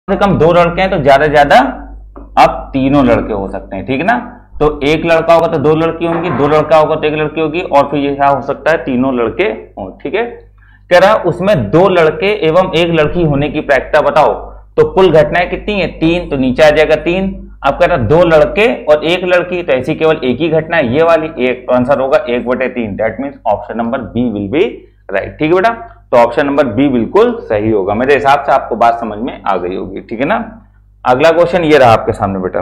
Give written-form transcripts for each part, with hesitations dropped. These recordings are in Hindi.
से कम 2 लड़के हैं तो ज्यादा से ज्यादा अब तीनों लड़के हो सकते हैं, ठीक है ना। तो एक लड़का होगा तो 2 लड़की होंगी, 2 लड़का होगा तो 1 लड़की होगी, और फिर ये क्या हो सकता है, तीनों लड़के हों, ठीक है। कह रहा उसमें 2 लड़के एवं 1 लड़की होने की प्रायिकता बताओ। तो कुल घटनाएं कितनी है, 3, तो नीचे आ जाएगा 3। अब कह रहा 2 लड़के और 1 लड़की, तो ऐसी केवल एक ही घटना है, ये वाली, एक, तो आंसर होगा 1/3। That means option number B will be right, ठीक है बेटा। तो ऑप्शन नंबर बी बिल्कुल सही होगा। मेरे हिसाब से आपको बात समझ में आ गई होगी, ठीक है ना। अगला क्वेश्चन ये रहा आपके सामने बेटा,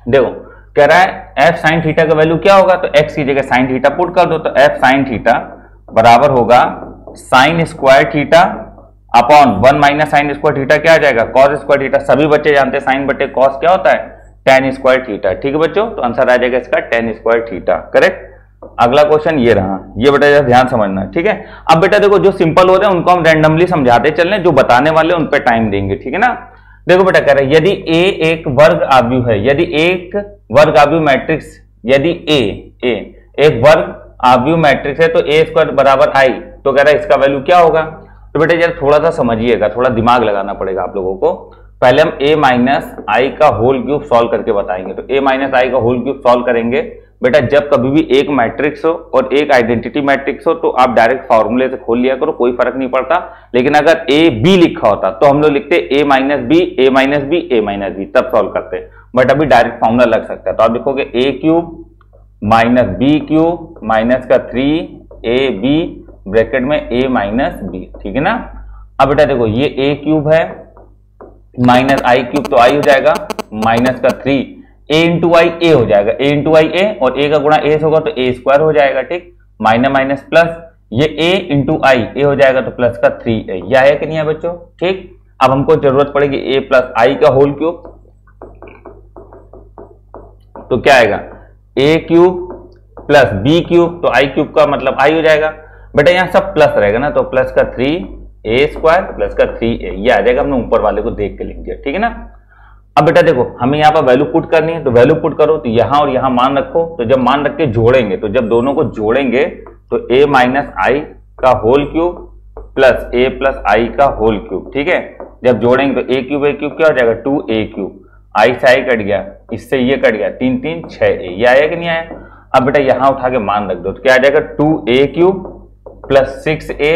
देखो कह रहा है एफ साइन थीटा का वैल्यू क्या होगा। तो एक्स की जगह साइन थीटा पुट कर दो, तो एफ साइन थीटा बराबर होगा sine square theta upon 1 minus sine square theta, क्या आ जाएगा, कॉस स्क्वायर थीटा। सभी बच्चे जानते हैं साइन बटे कॉस क्या होता है, टेन स्क्वायर थीटा, ठीक है बच्चों। तो आंसर आ जाएगा इसका टेन स्क्वायर थीटा, करेक्ट। अगला क्वेश्चन ये रहा, ये बेटा ध्यान समझना, ठीक है। अब बेटा देखो जो सिंपल हो रहे हैं उनको हम रैंडमली समझाते चल रहे, जो बताने वाले उन पर टाइम देंगे, ठीक है ना। देखो बेटा कह रहे हैं यदि ए एक वर्ग आव्यूह है, यदि एक वर्ग आव्यूह मैट्रिक्स, यदि ए एक वर्ग आव्यूह मैट्रिक्स है तो ए स्क्वायर बराबर आई, तो कह रहा है इसका वैल्यू क्या होगा। तो बेटा यार थोड़ा सा समझिएगा, थोड़ा दिमाग लगाना पड़ेगा आप लोगों को। पहले हम a माइनस आई का होल क्यूब सॉल्व करके बताएंगे। तो a माइनस आई का होल क्यूब सॉल्व करेंगे बेटा, जब कभी भी एक मैट्रिक्स हो और एक आइडेंटिटी मैट्रिक्स हो तो आप डायरेक्ट फॉर्मूले से खोल लिया करो, कोई फर्क नहीं पड़ता। लेकिन अगर a b लिखा होता तो हम लोग लिखते a minus B, a minus B, a minus B, तब सॉल्व करते। बट अभी डायरेक्ट फॉर्मूला लग सकता है, तो आप लिखोगे a cube minus B cube minus का 3ab ब्रैकेट में a माइनस बी, ठीक है ना। अब बेटा देखो ये a क्यूब है माइनस आई क्यूब, तो आई हो जाएगा माइनस का 3, a इंटू आई ए हो जाएगा, a इंटू आई ए, और a का गुणा a से होगा तो a स्क्वायर हो जाएगा, ठीक। माइनस माइनस प्लस, ये a इंटू आई ए हो जाएगा तो प्लस का 3a, यह है कि नहीं है बच्चों, ठीक। अब हमको जरूरत पड़ेगी a प्लस आई का होल क्यूब, तो क्या आएगा a cube plus B cube, तो आई क्यूब का मतलब आई हो जाएगा। बेटा यहाँ सब प्लस रहेगा ना, तो प्लस का 3a स्क्वायर प्लस का 3a, ये आ जाएगा। हमने ऊपर वाले को देख के लिख दिया, ठीक है ना। अब बेटा देखो हमें यहाँ पर वैल्यू पुट करनी है, तो वैल्यू पुट करो, तो यहाँ और यहाँ मान रखो। तो जब मान रख के जोड़ेंगे, तो जब दोनों को जोड़ेंगे तो a माइनस आई का whole cube plus a plus i का होल क्यूब, ठीक है। जब जोड़ेंगे तो a क्यूब क्या हो जाएगा 2a क्यूब, आई से आई कट गया, इससे ये कट गया, 3 3 6a, ये आया कि नहीं आया। अब बेटा यहाँ उठा के मान रख दो, तो क्या आ जाएगा 2a cube plus 6a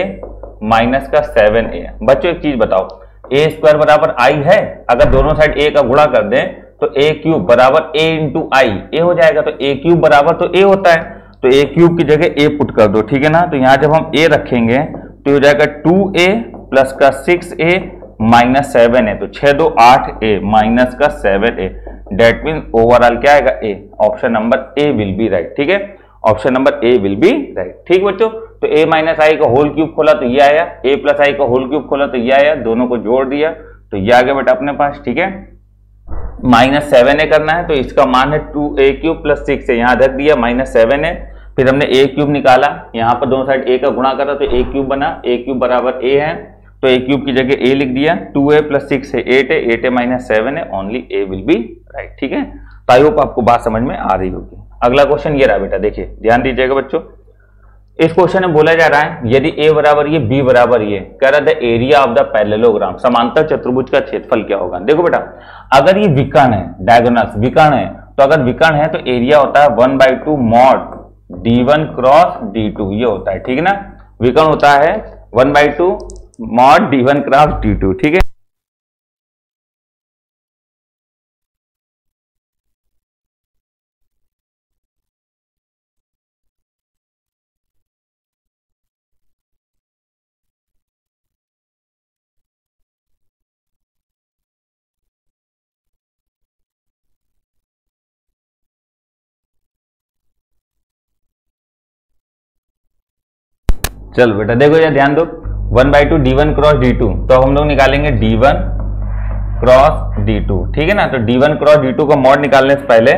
minus का 7a। बच्चों एक चीज बताओ, a स्क्वायर बराबर आई है, अगर दोनों साइड a का गुणा कर दें तो a क्यूब बराबर a इंटू आई ए हो जाएगा। तो a क्यूब बराबर तो a होता है, तो a क्यूब की जगह a पुट कर दो, ठीक है ना। तो यहाँ जब हम a रखेंगे तो हो जाएगा 2a प्लस का 6a माइनस 7a, तो 6 2 8a माइनस का 7a, डेट मीन ओवरऑल क्या आएगा a। Option number A will be right, ठीक है। Option number A will be right, ठीक बच्चों। तो a माइनस आई का होल क्यूब खोला तो ये आया, a प्लस आई का होल क्यूब खोला तो ये आया, दोनों को जोड़ दिया तो ये आ गया बेटा अपने पास, ठीक है। माइनस 7a करना है, तो इसका मान है 2a क्यूब प्लस 6a, यहाँ रख दिया माइनस 7a। फिर हमने a क्यूब निकाला, यहाँ पर दोनों साइड a का गुणा करा तो a क्यूब बना, a क्यूब बराबर a है, तो a क्यूब की जगह a लिख दिया, 2a प्लस 6 है 8a, 8a minus 7a, only a will be right, ठीक है। तो आई होप आपको बात समझ में आ रही होगी। अगला क्वेश्चन ये रहा बेटा, देखिए ध्यान दीजिएगा बच्चों। इस क्वेश्चन में बोला जा रहा है यदि a बराबर ये b बराबर ये, कह रहा था एरिया ऑफ द पैरेललोग्राम, समांतर चतुर्भुज का क्षेत्रफल क्या होगा। देखो बेटा अगर ये विकर्ण है, डायगोनल विकर्ण है, तो अगर विकर्ण है तो एरिया होता है 1/2 मॉड d1 क्रॉस d2, ये होता है, ठीक है ना। विकर्ण होता है 1/2 मॉड d1 क्रॉस d2, ठीक है। चलो बेटा देखो यार ध्यान दो, 1/2 d1 क्रॉस d2, तो हम लोग निकालेंगे d1 क्रॉस d2, ठीक है ना। तो d1 क्रॉस d2 का मॉड निकालने से पहले,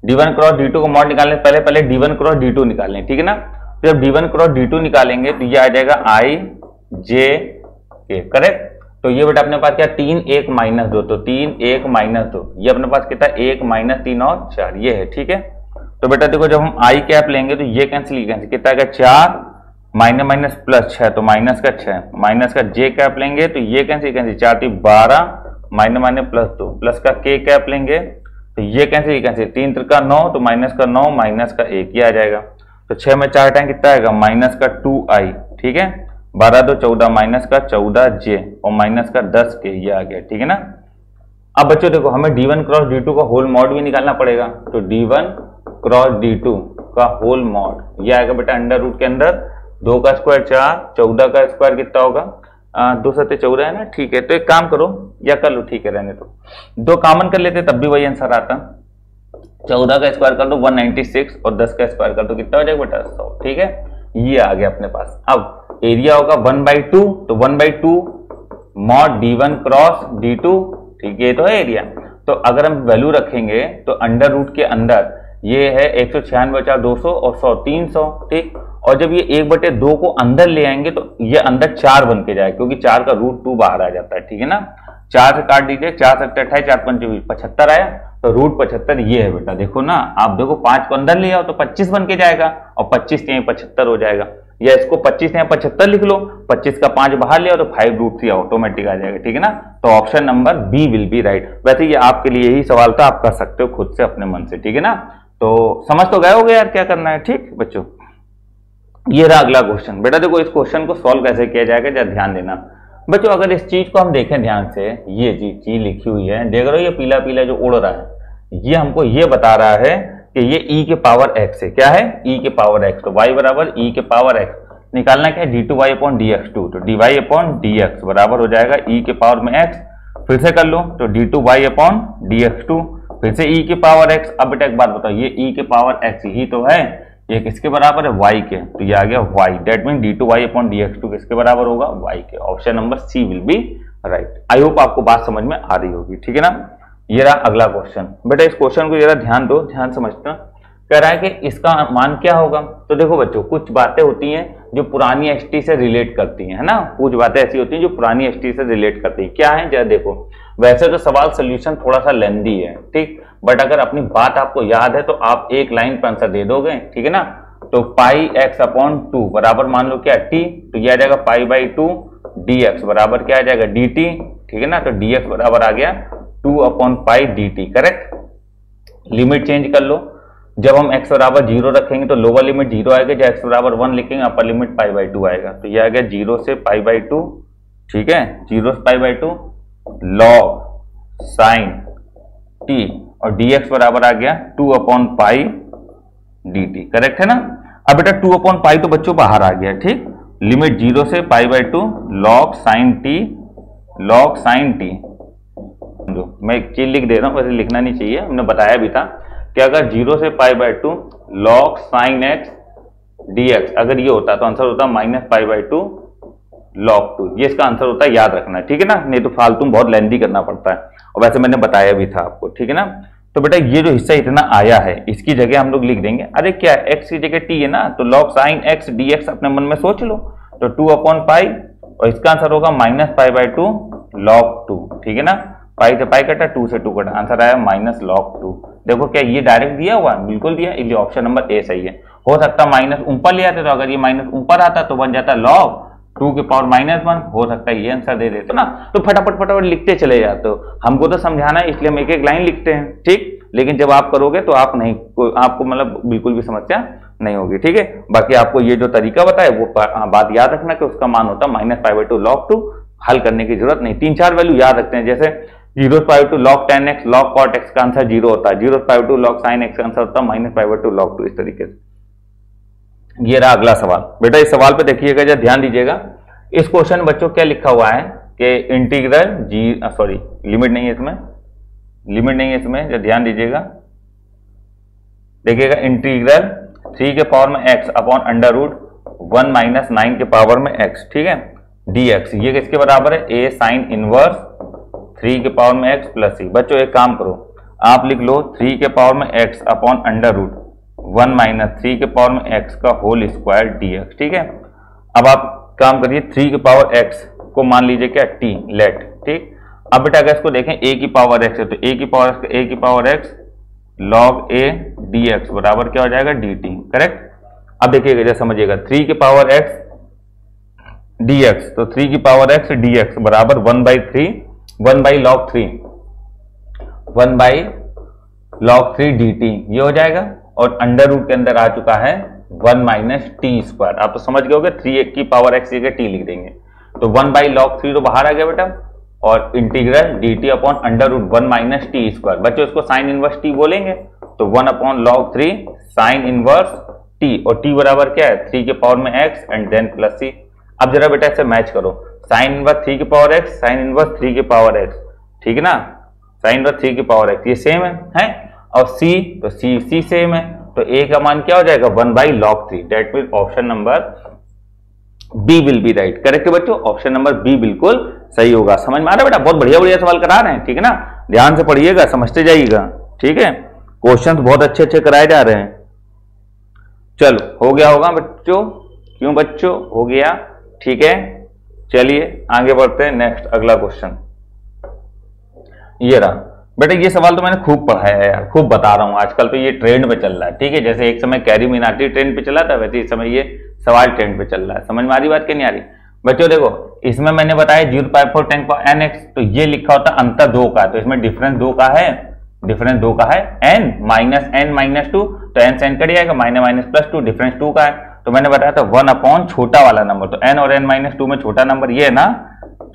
d1 क्रॉस d2 का मॉड निकालने से पहले d1 क्रॉस d2 निकालें, ठीक है ना। तो जब d1 क्रॉस d2 निकालेंगे तो ये आ जाएगा i j k, करेक्ट। तो ये बेटा अपने पास क्या 3 1 माइनस 2, तो 3 1 माइनस 2, ये अपने पास कितना 1 माइनस 3 और 4, ये है, ठीक है। तो बेटा देखो जब हम आई कैप लेंगे तो ये कैंसिल कितना है 4 माइनस माइनस प्लस 6 तो माइनस का 6, माइनस का जे कैप लेंगे तो ये cancel cancel 4 3 12, minus minus plus 2, plus का के कैप लेंगे तो ये कैंसिल ये कैंसिल 3 3 का 9 तो माइनस का 9 माइनस का 1 ये आ जाएगा। तो 6 में 4 टाइम कितना आएगा माइनस का 2i, ठीक है। 12 2 14 माइनस का 14j और माइनस का 10k ये आ गया, ठीक है ना। अब बच्चों देखो हमें d1 क्रॉस d2 का होल मॉड भी निकालना पड़ेगा, तो d1 क्रॉस d2 का होल मॉड ये आएगा बेटा अंडर रूट के अंदर 2 का स्क्वायर 4, 14 का स्क्वायर कितना होगा 2 7 14 है ना, ठीक है। तो एक काम करो या कर लो, ठीक है रहने दो, 2 कॉमन कर लेते तब भी वही आंसर आता। 14 का स्क्वायर कर दो 196 और 10 का स्क्वायर कर दो कितना हो जाएगा बेटा 100, ठीक है। ये आ गया अपने पास। अब एरिया होगा 1/2 तो 1/2 मॉड d1 क्रॉस d2, ठीक है, ये तो है एरिया। तो अगर हम वैल्यू रखेंगे तो अंडर रूट के अंदर ये है 196 200 और 100 300, ठीक। और जब ये 1/2 को अंदर ले आएंगे तो ये अंदर 4 बन के जाए, क्योंकि 4 का रूट 2 बाहर आ जाता है, ठीक है ना। 4 से काट दीजिए, 4 से 28 4 5 75 आया, तो रूट 75 ये है बेटा। देखो ना, आप देखो 5 को अंदर ले आओ तो 25 बन के जाएगा और 25 यहाँ 75 हो जाएगा, या इसको 25 यहाँ 75 लिख लो, 25 का 5 बाहर ले आओ तो 5√3 ऑटोमेटिक आ जाएगा, ठीक है ना। तो option number B will be right. वैसे ये आपके लिए यही सवाल था, आप कर सकते हो खुद से अपने मन से, ठीक है ना। तो समझ तो गए होगे यार क्या करना है, ठीक बच्चों। ये रहा अगला क्वेश्चन। बेटा देखो इस क्वेश्चन को सॉल्व कैसे किया जाएगा जरा ध्यान देना बच्चों। अगर इस चीज को हम देखें ध्यान से, ये चीज लिखी हुई है, देख रहे हो ये पीला पीला जो उड़ रहा है, ये हमको ये बता रहा है कि ये e के पावर x है। क्या है? e के पावर x। तो y बराबर e के पावर x निकालना क्या है, d2y अपॉन dx2, तो dy अपॉन dx बराबर हो जाएगा e के पावर में x। फिर से कर लो तो d2y अपॉन dx2, फिर से e के पावर x। अब बेटा एक बात बताओ, ये e के पावर x ही तो है, ये किसके बराबर है y के, तो ये आ गया y, that mean d2y upon dx2 किसके बराबर होगा y के। Option number C will be right. I hope आपको बात समझ में आ रही होगी, ठीक है ना। ये रहा अगला क्वेश्चन। बेटा इस क्वेश्चन को जरा ध्यान दो, ध्यान समझना। कह रहा है कि इसका मान क्या होगा। तो देखो बच्चों कुछ बातें होती हैं जो पुरानी एसटी से रिलेट करती हैं, है ना। कुछ बातें ऐसी होती हैं जो पुरानी एसटी से रिलेट करती हैं। क्या है जरा देखो, वैसे तो सवाल सोल्यूशन थोड़ा सा लेंदी है, ठीक, बट अगर अपनी बात आपको याद है तो आप एक लाइन पर आंसर दे दोगे, ठीक है ना। तो पाई एक्स अपॉन 2 बराबर मान लो क्या टी, तो यह आ जाएगा पाई बाई 2 dx बराबर क्या आ जाएगा dt, ठीक है ना। तो dx बराबर आ गया 2 upon pi dt, correct. Limit change कर लो, जब हम x बराबर 0 रखेंगे तो लोअर लिमिट 0 आएगा, जब x बराबर 1 लिखेंगे अपर लिमिट पाई बाई 2 आएगा। तो यह आ गया 0 से पाई बाई 2, ठीक है, 0 से pi by 2 log sine t और dx बराबर आ गया 2 अपॉन पाई dt, करेक्ट है ना। अब बेटा 2 अपॉन पाई तो बच्चों बाहर आ गया, ठीक। लिमिट 0 से pi by 2 log sine t, log sine t। मैं एक चीज लिख दे रहा हूं, वैसे लिखना नहीं चाहिए, हमने बताया भी था कि अगर 0 से pi by 2 log sine x dx अगर ये होता तो आंसर होता माइनस पाई बाई 2 log 2, ये इसका आंसर होता है, याद रखना, ठीक है ना। नहीं तो फालतू बहुत लेंथी करना पड़ता है, और वैसे मैंने बताया भी था आपको, ठीक है ना। तो बेटा ये जो हिस्सा इतना आया है इसकी जगह हम लोग लिख देंगे, अरे क्या x की जगह t है ना, तो log साइन x dx अपने मन में सोच लो, तो 2 अपॉन पाई और इसका आंसर होगा माइनस पाई बाई 2 log 2, ठीक है ना। पाई से पाई कटा, 2 से 2 कटा, आंसर आया माइनस log 2। देखो क्या ये डायरेक्ट दिया हुआ है, बिल्कुल दिया, इसलिए ऑप्शन नंबर ए सही है। हो सकता माइनस ऊपर ले आते, तो अगर ये माइनस ऊपर आता तो बन जाता log 2 के पावर -1, हो सकता है ये आंसर दे देते ना। तो फटाफट फटाफट लिखते चले जाते हो, हमको तो समझाना है इसलिए हम एक एक लाइन लिखते हैं, ठीक। लेकिन जब आप करोगे तो आप नहीं, आपको मतलब बिल्कुल भी समस्या नहीं होगी, ठीक है। बाकी आपको ये जो तरीका बताया वो बात याद रखना कि उसका मान होता माइनस पाई बाई 2 log 2। हल करने की जरूरत नहीं, 3-4 वैल्यू याद रखते हैं, जैसे 0 पाई 2 log 10x log cot x का आंसर 0 होता है, 0 पाई 2 log sin x का आंसर होता है माइनस पाई बाई 2 log 2, इस तरीके से। ये रहा अगला सवाल। बेटा इस सवाल पे देखिएगा, जरा ध्यान दीजिएगा। इस क्वेश्चन बच्चों क्या लिखा हुआ है कि इंटीग्रल लिमिट नहीं है इसमें, लिमिट नहीं है इसमें, जरा ध्यान दीजिएगा। देखिएगा इंटीग्रल 3 के पावर में x upon under root 1 minus 9 के पावर में x, ठीक है, dx ये किसके बराबर है, a साइन इनवर्स 3 के पावर में x प्लस c। बच्चों एक काम करो, आप लिख लो 3 के पावर में x upon under root 1 minus 3 के पावर में x का होल स्क्वायर dx, ठीक है। अब आप काम करिए, 3 के पावर x को मान लीजिए क्या t, लेट, ठीक। अब बेटा अगर इसको देखें a की पावर x है तो a की power x log a dx बराबर क्या हो जाएगा dt, करेक्ट। अब देखिएगा जैसे समझिएगा, 3 के पावर x dx, तो 3 की पावर x dx बराबर 1/3 1/log3 1/log3 dt ये हो जाएगा। और अंडर रूट के अंदर आ चुका है 1 माइनस टी स्क्वायर। आप तो समझ गए होगे 3 की पावर x जगह टी लिख देंगे, तो 1/log3 तो बाहर आ गया बेटा, और integral dt upon under root 1 minus T square. बच्चों इसको साइन इनवर्स टी बोलेंगे, तो 1/log3 साइन इनवर्स टी, और टी बराबर क्या है 3 के पावर में x and then plus C. अब जरा बेटा इसे मैच करो, साइन इनवर्स 3 की पावर x साइन इनवर्स 3 की पावर x, ठीक है ना, साइन इनवर्स 3 की पावर x ये सेम है और c तो c सेम है, तो a का मान क्या हो जाएगा 1/log3। That mean option number B will be right. Correct है बच्चों, ऑप्शन नंबर बी बिल्कुल सही होगा। समझ में आ रहा है बेटा, बहुत बढ़िया बढ़िया सवाल करा रहे हैं, ठीक है ना, ध्यान से पढ़िएगा, समझते जाइएगा, ठीक है। क्वेश्चन बहुत अच्छे अच्छे कराए जा रहे हैं। चलो हो गया होगा बच्चों, क्यों बच्चों हो गया, ठीक है। चलिए आगे बढ़ते हैं, नेक्स्ट अगला क्वेश्चन ये रहा। बेटा ये सवाल तो मैंने खूब पढ़ा है यार, खूब बता रहा हूं, आजकल तो ये ट्रेंड पे चल रहा है, ठीक है। जैसे एक समय कैरी मीनाटी ट्रेंड पे चला था, वैसे इस समय ये सवाल ट्रेंड पे चल रहा है। समझ में आ रही बात कि नहीं आ रही बच्चों? देखो इसमें मैंने बताया 0.4 10 पावर nx, तो ये लिखा होता अंतर 2 का, तो इसमें डिफरेंस 2 का है, डिफरेंस 2 का है, n -2, तो n से n कट जाएगा, -2 डिफरेंस 2 का है। तो मैंने बताया था 1 अपॉन छोटा वाला नंबर, तो n और n-2 में छोटा नंबर ये है ना,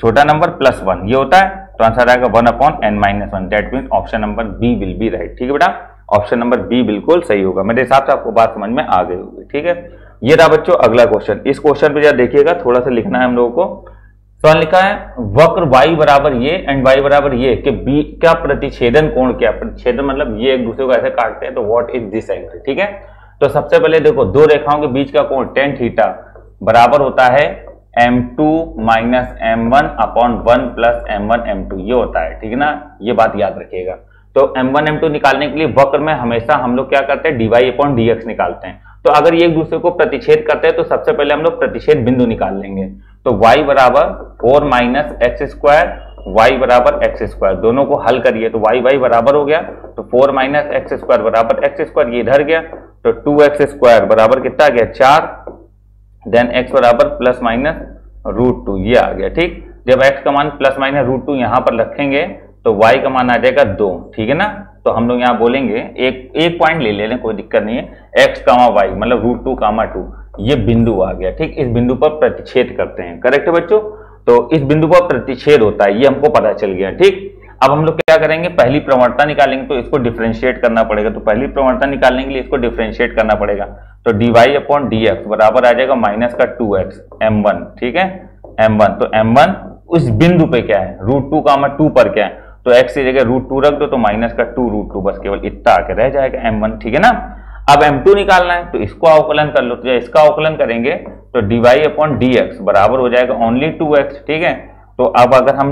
छोटा नंबर +1 ये होता है, तो आंसर आएगा 1 upon n-1। That mean option number B will be right, ठीक है बेटा, ऑप्शन नंबर बी बिल्कुल सही होगा। मेरे हिसाब से आपको बात समझ में आ गई होगी, ठीक है। ये रहा बच्चों अगला क्वेश्चन। इस क्वेश्चन पे जरा देखिएगा, थोड़ा सा लिखना है हम लोगों को। सवाल लिखा है वक्र y बराबर ये एंड y बराबर ये के बी का प्रतिच्छेदन कोण क्या? प्रतिच्छेदन मतलब ये एक दूसरे को ऐसे काटते हैं, तो व्हाट इज दिस एंगल, ठीक है। तो सबसे पहले देखो दो रेखाओं के बीच का कोण tan थीटा बराबर होता है m2 minus m1 upon 1 plus m1 m2 ये होता है, ठीक है ना, ये बात याद रखिएगा। तो m1 m2 निकालने के लिए वक्र में हमेशा हम लोग क्या करते हैं, dy अपॉन dx निकालते हैं। तो अगर ये एक दूसरे को प्रतिच्छेद करते हैं तो सबसे पहले हम लोग प्रतिच्छेद बिंदु निकाल लेंगे। तो y बराबर 4 माइनस एक्स स्क्वायर, y बराबर एक्स स्क्वायर, दोनों को हल करिए तो y बराबर हो गया, तो 4 माइनस एक्स स्क्वायर बराबर एक्स स्क्वायर, ये इधर गया, तो 2x स्क्वायर बराबर कितना आ गया 4, देन x बराबर प्लस माइनस √2 ये आ गया, ठीक। जब x का मान प्लस माइनस √2 यहां पर रखेंगे तो y का मान आ जाएगा 2, ठीक है ना। तो हम लोग यहाँ बोलेंगे एक पॉइंट ले लें, कोई दिक्कत नहीं है, x, y मतलब √2, 2 ये बिंदु आ गया, ठीक। इस बिंदु पर प्रतिच्छेद करते हैं, करेक्ट है बच्चों। तो इस बिंदु पर प्रतिच्छेद होता है, ये हमको पता चल गया, ठीक। अब हम लोग क्या करेंगे, पहली प्रवणता निकालेंगे, तो इसको डिफरेंशिएट करना पड़ेगा। तो पहली प्रवणता निकालने के लिए इसको डिफरेंशिएट करना पड़ेगा, तो dy अपॉन dx बराबर आ जाएगा माइनस का 2x m1, ठीक है, m1। तो m1 उस बिंदु पे क्या है, √2, 2 पर क्या है, तो x की जगह √2 रख दो, तो माइनस का 2 √2 बस केवल इतना आके रह जाएगा m1, ठीक है ना। अब m2 निकालना है, तो इसको अवकलन कर लो, तो जब इसका अवकलन करेंगे तो dy अपॉन dx बराबर हो जाएगा ओनली 2x, ठीक है। तो अब अगर हम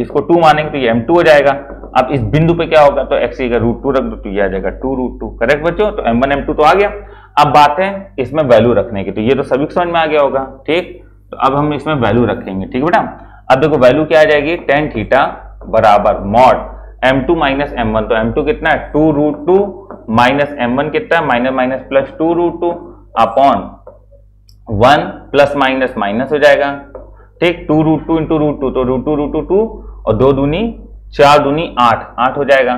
इसको 2 मानेंगे तो ये m2 हो जाएगा। अब इस बिंदु पे क्या होगा, तो x की जगह √2 रख दो, तो ये आ जाएगा 2 √2, करेक्ट बच्चों। तो m1 m2 तो आ गया। अब बात है इसमें वैल्यू रखने की, तो ये तो सभी समझ में आ गया होगा, ठीक। तो अब हम इसमें वैल्यू रखेंगे, ठीक बेटा। अब देखो वैल्यू क्या आ जाएगी, tan थीटा बराबर मॉड m2 माइनस m1, तो m2 कितना है 2 √2 माइनस m1 कितना है minus minus plus 2 √2 upon 1 plus minus minus हो जाएगा, ठीक। 2 √2 इंटू √2, तो √2 2 और 2 दूनी 4 दूनी 8 हो जाएगा।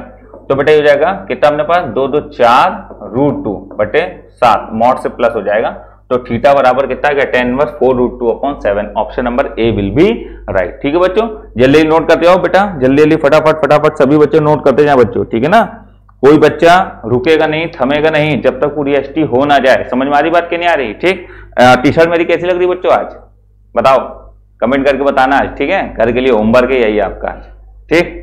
तो बेटा हो जाएगा कितना अपने पास 2 2 4 √2 बटे 7 मॉड से प्लस हो जाएगा, तो थीटा बराबर कितना गया tan inverse 4 √2 upon 7। Option number A will be right, ठीक है बच्चों। जल्दी नोट करते जाओ बेटा, जल्दी जल्दी फटाफट सभी बच्चे नोट करते जाए बच्चों, ठीक है ना। कोई बच्चा रुकेगा नहीं, थमेगा नहीं जब तक पूरी एसटी हो ना जाए। समझ में आ रही बात कि नहीं आ रही, ठीक। टी शर्ट मेरी कैसी लग रही बच्चों आज, बताओ, कमेंट करके बताना आज, ठीक है। घर के लिए होमवर्क है यही आपका, ठीक।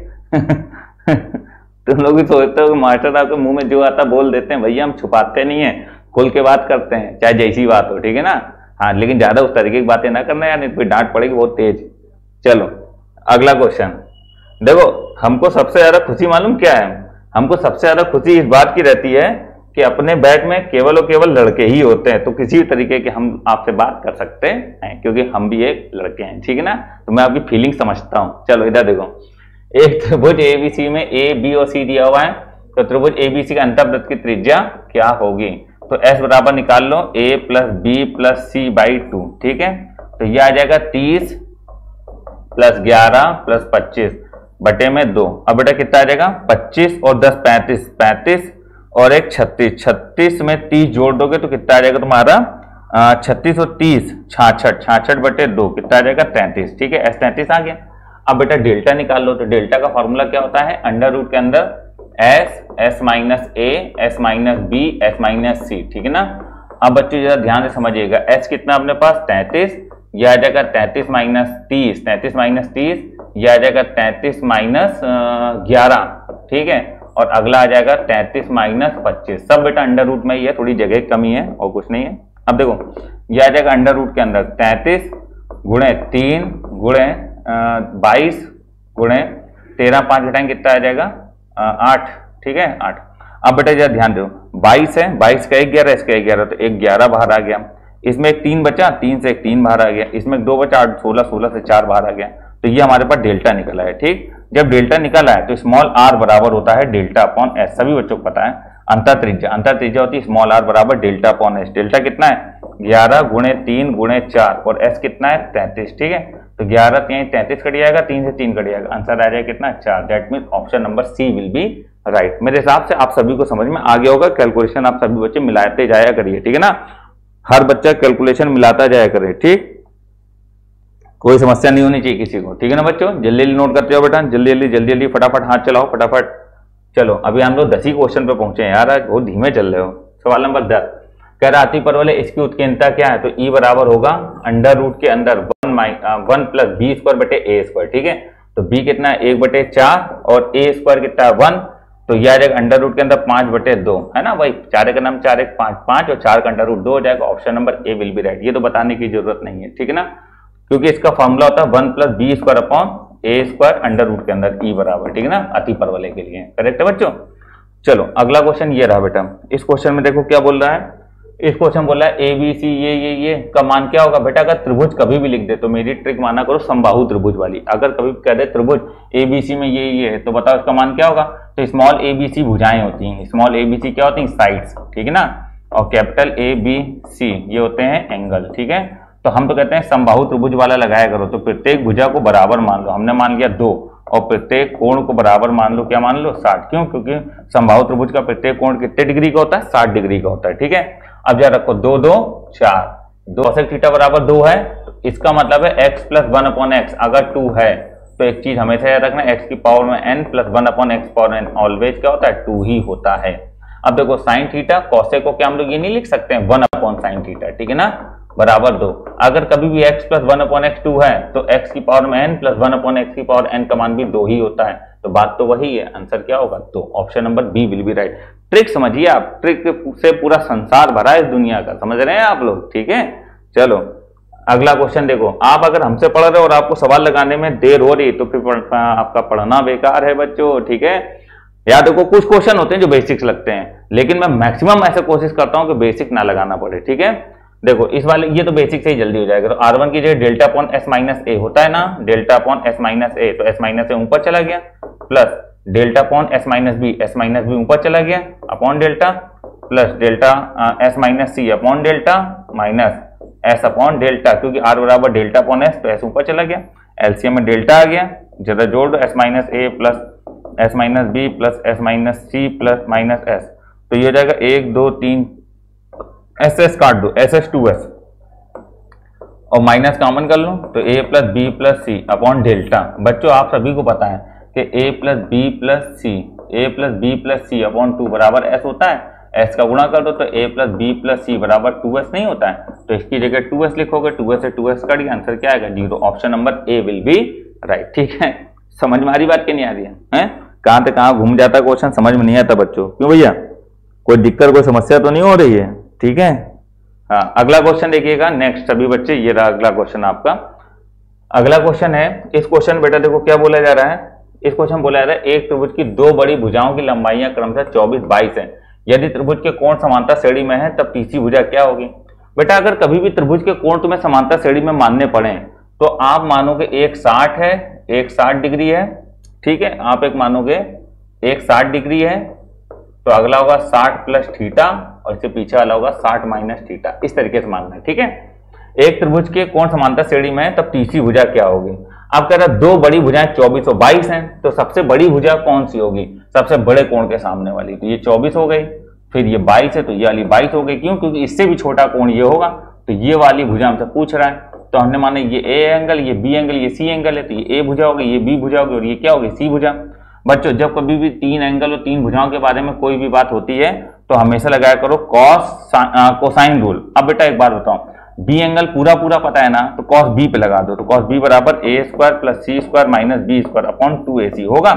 तुम लोग भी सोचते हो कि मास्टर आपके मुंह में जो आता बोल देते हैं, भैया हम छुपाते नहीं है, खुल के बात करते हैं, चाहे जैसी बात हो, ठीक है ना। हाँ लेकिन ज्यादा उस तरीके की बातें ना करना यार, नहीं तो डांट पड़ेगी बहुत तेज। चलो अगला क्वेश्चन देखो, हमको सबसे ज्यादा खुशी मालूम क्या है, हमको सबसे ज्यादा खुशी इस बात की रहती है कि अपने बैच में केवल और केवल लड़के ही होते हैं, तो किसी भी तरीके के हम आपसे बात कर सकते हैं क्योंकि हम भी एक लड़के हैं, ठीक है ना। तो मैं आपकी फीलिंग समझता हूँ। चलो इधर देखो, एक त्रिभुज एबीसी में ए बी और सी दिया हुआ है, तो त्रिभुज एबीसी का अंतःवृत्त की त्रिज्या क्या होगी। तो एस बराबर निकाल लो a plus B plus C by 2, ठीक है। तो तो ये आ जाएगा 30 प्लस 11 प्लस 25 बटे में 2। अब बेटा कितना आ जाएगा 25 और 10 35, 35 और एक 36, 36 में 30 जोड़ दोगे तो कितना आ जाएगा तुम्हारा 36 और 30 66, 66 बटे 2 कितना आ जाएगा 33। ठीक है, S33 आ गया। अब बेटा डेल्टा निकाल लो। तो डेल्टा का फॉर्मूला क्या होता है, अंडर रूट के अंदर S minus A, S minus B, S minus C। ठीक है ना। अब बच्चों जरा ध्यान से समझिएगा, S कितना अपने पास 33, यह आ जाएगा 33 माइनस 30, 33 माइनस 30 यह आ जाएगा 33 माइनस 11। ठीक है, और अगला आ जाएगा 33 माइनस 25। सब बेटा अंडर रूट में ही है, थोड़ी जगह की कमी है और कुछ नहीं है। अब देखो यह आ जाएगा अंडर रूट के अंदर 33 गुणे 3 गुणे 22 गुणे 13, 5 घटाएंगे कितना आ जाएगा 8। ठीक है 8। अब बेटा जरा ध्यान दो, 22 है, 22 का 11, इसका 11, तो एक 11 बाहर आ गया। इसमें एक 3 बचा, 3 से एक 3 बाहर आ गया। इसमें एक 2 बचा, 8 16, 16 से 4 बाहर आ गया। तो ये हमारे पास डेल्टा निकला है। ठीक, जब डेल्टा निकला है तो स्मॉल r बराबर होता है डेल्टा अपॉन s। सभी बच्चों को पता है अंतर त्रिज्या होती है स्मॉल r बराबर डेल्टा अपॉन s। डेल्टा कितना है 11 गुणे 3 गुणे 4 और s कितना है 33। ठीक है, तो 11 3 33 कट जाएगा, 3 से 3 कट जाएगा, आंसर आ जाएगा कितना 4। That mean option number C will be right. मेरे हिसाब से आप सभी को समझ में आ गया होगा। कैलकुलेशन आप सभी बच्चे मिलाते जाया करिए। ठीक है ना, हर बच्चा कैलकुलेशन मिलाता जाया करे। ठीक, कोई समस्या नहीं होनी चाहिए किसी को। ठीक है ना बच्चों, जल्दी जल्दी नोट करते हो बेटा, जल्दी जल्दी फटाफट हाथ चलाओ फटाफट। चलो अभी हम लोग 10 ही क्वेश्चन पे पहुंचे हैं यार, आज बहुत धीमे चल रहे हो। सवाल नंबर 10 कह रहा अतिपरवलय इसकी उत्कीर्णता क्या है, तो E बराबर होगा अंडर रूट के अंदर 1 प्लस बी स्क्वायर बटे ए स्क्वायर। ठीक है, तो b कितना है 1 बटे 4 और a स्क्वायर कितना है 1, तो यह आ जाएगा अंडर रूट के अंदर 5 बटे 2 है ना भाई, 4 का नाम 4 1 5 5 और 4 का अंडर रूट 2 हो जाएगा। Option number A will be right. ये तो बताने की जरूरत नहीं है। ठीक है ना, क्योंकि इसका फॉर्मूला होता है 1 प्लस बी स्क्वायर अपॉन ए स्क्वायर अंडर रूट के अंदर E बराबर। ठीक है ना, अतिपरवलय के लिए करेक्ट है बच्चों। चलो अगला क्वेश्चन ये रहा बेटा। इस क्वेश्चन में देखो क्या बोल रहा है, इस क्वेश्चन बोल रहा है ए बी सी ये का मान क्या होगा बेटा। अगर त्रिभुज कभी भी लिख दे तो मेरी ट्रिक माना करो समबाहु त्रिभुज वाली। अगर कभी कह दे त्रिभुज ए बी सी में ये है तो बताओ इसका मान क्या होगा। तो स्मॉल ए बी सी भुजाएं होती हैं, स्मॉल ए बी सी क्या होती हैं साइड्स। ठीक है ना, और कैपिटल ए बी सी ये होते हैं एंगल। ठीक है, तो हम तो कहते हैं समबाहु त्रिभुज वाला लगाया करो। तो प्रत्येक भुजा को बराबर मान लो, हमने मान लिया 2, और प्रत्येक कोण को बराबर मान लो, क्या मान लो 60। क्यों, क्योंकि समबाहु त्रिभुज का प्रत्येक कोण कितने डिग्री का होता है 60 डिग्री का होता है। ठीक है, अब जरा रखो 2 2 4, 2 cosec थीटा बराबर 2 है, तो इसका मतलब है x प्लस 1 अपॉन एक्स। अगर 2 है तो एक चीज हमेशा याद रखना, x की पावर में n plus 1 upon x power n always क्या होता है 2 ही होता है। अब देखो साइन थीटा cosec को क्या हम लोग ये नहीं लिख सकते हैं 1 अपॉन साइन थीटा। ठीक है ना, बराबर 2। अगर कभी भी x प्लस 1 अपॉन एक्स 2 है तो x की पावर में n प्लस 1 अपॉन एक्स की पावर n का मान भी 2 ही होता है। तो बात तो वही है, आंसर क्या होगा 2। Option number B will be right. Trick समझिए आप, ट्रिक से पूरा संसार भरा है इस दुनिया का, समझ रहे हैं आप लोग। ठीक है, चलो अगला क्वेश्चन देखो। आप अगर हमसे पढ़ रहे हो और आपको सवाल लगाने में देर हो रही तो फिर आपका पढ़ना बेकार है बच्चों। ठीक है, या देखो कुछ क्वेश्चन होते हैं जो बेसिक्स लगते हैं, लेकिन मैं मैक्सिमम ऐसे कोशिश करता हूं कि बेसिक ना लगाना पड़े। ठीक है, देखो इस वाले ये तो बेसिक से ही जल्दी हो जाएगा। तो R1 की जगह delta upon S minus a होता है ना, delta upon S minus a, तो S माइनस ए ऊपर चला गया, plus delta upon S minus b, S minus b ऊपर चला गया upon delta, plus delta S minus c upon delta minus S upon delta, क्योंकि R बराबर डेल्टा अपॉन S तो S ऊपर चला गया, एलसीएम में डेल्टा आ गया, जरा जोड़ दो S minus a plus S minus b plus S minus c plus minus S, तो ये हो जाएगा 1 2 3 SS काट दो, SS 2S और माइनस कॉमन कर लो तो a plus B plus C upon delta. बच्चों आप सभी को पता है कि a plus B plus C upon 2 बराबर s होता है। s का गुणा कर दो तो a प्लस बी प्लस सी बराबर 2s नहीं होता है, तो इसकी जगह 2s लिखोगे, 2s से 2s कट गया, आंसर क्या आएगा 0। Option number A will be right. ठीक है, समझ में आ रही बात कि नहीं आ रही है? कहां से कहां घूम जाता क्वेश्चन, समझ में नहीं आता बच्चों। क्यों भैया, कोई दिक्कत कोई समस्या तो नहीं हो रही है? ठीक है, हाँ अगला क्वेश्चन देखिएगा नेक्स्ट सभी बच्चे। ये रहा अगला क्वेश्चन आपका। अगला क्वेश्चन है, इस क्वेश्चन बेटा देखो क्या बोला जा रहा है। इस क्वेश्चन बोला जा रहा है एक त्रिभुज की 2 बड़ी भुजाओं की लंबाइयां क्रमशः 24 22 है। यदि त्रिभुज के कोण समांतर श्रेणी में है तब तीसरी भुजा क्या होगी। बेटा अगर कभी भी त्रिभुज के कोण तुम्हें समांतर श्रेणी में मानने पड़े तो आप मानोगे एक 60 है, एक 60 डिग्री है। ठीक है, आप एक मानोगे एक 60 डिग्री है, तो अगला होगा 60 प्लस थीटा और इससे पीछे वाला होगा 60 माइनस थीटा। इस तरीके से मानना है। ठीक है, एक त्रिभुज के कोण समांतर श्रेणी में है तब तीसरी भुजा क्या होगी। अब कह रहा है दो बड़ी भुजाएं 24 और 22 हैं, तो सबसे बड़ी भुजा कौन सी होगी, सबसे बड़े कोण के सामने वाली, तो ये 24 हो गई, फिर ये 22 है तो ये वाली 22 हो गई। क्यों, क्योंकि इससे भी छोटा कोण ये होगा, तो ये वाली भुजा हमसे पूछ रहा है। तो हमने माना ये ए एंगल, ये बी एंगल, ये सी एंगल है, तो ये ए भुजा होगी, ये बी भुजा होगी और ये क्या होगी, सी भुजा। बच्चों जब कभी भी तीन एंगल और तीन भुजाओं के बारे में कोई भी बात होती है तो हमेशा लगाया करो कोसाइन रूल। अब बेटा एक बात बताओ, बी एंगल पूरा पूरा पता है ना, तो कॉस बी पे लगा दो, तो कॉस बी बराबर a square plus c square minus b square upon 2ac होगा।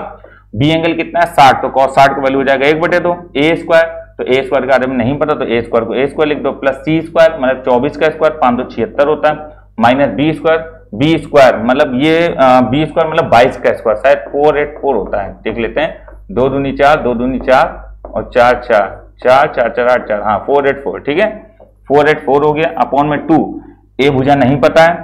बी एंगल कितना है 60, तो कॉस 60 का वैल्यू हो जाएगा 1/2 ए स्क्वायर, तो ए स्क्वायर के बारे में नहीं पता तो ए स्क्वायर को ए स्क्वायर लिख दो, प्लस सी स्क्वायर मतलब 24 का स्क्वायर 576 होता है, माइनस बी स्क्वायर मतलब ये बी स्क्वायर मतलब 22 का स्क्वायर, शायद 484 होता है, देख लेते हैं। 2 दूनी 4, 2 दूनी 4 और 4 4 4 4 4 8 4, हाँ 484, ठीक है 484 हो गया अपॉन में 2। ए भुजा नहीं पता है,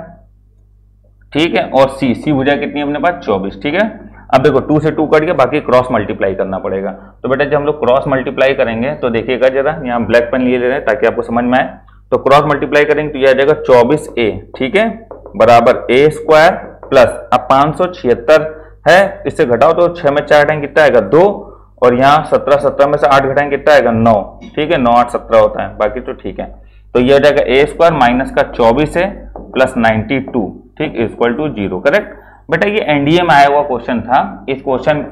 ठीक है, और सी भुजा कितनी है अपने पास 24, ठीक है। अब देखो 2 से 2 कट गया, बाकी क्रॉस मल्टीप्लाई करना पड़ेगा। तो बेटा जब हम लोग क्रॉस मल्टीप्लाई करेंगे तो देखिएगा जरा, यहाँ ब्लैक पेन लिए ले रहे हैं ताकि आपको समझ में आए। तो क्रॉस मल्टीप्लाई करेंगे तो यह आ जाएगा 24a, ठीक है, बराबर ए स्क्वायर प्लस अब 576 है, इससे घटाओ तो 6 में 4 घटाएंगे कितना आएगा 2, और यहाँ 17 में से 8 घटाएंगे कितना आएगा 9, ठीक है, 9 8 17 होता है, बाकी तो ठीक है। तो ये हो जाएगा ए स्क्वायर माइनस का 24 है प्लस 92, ठीक, इक्वल टू 0, करेक्ट। बेटा ये एनडीए में आया हुआ क्वेश्चन था, इस क्वेश्चन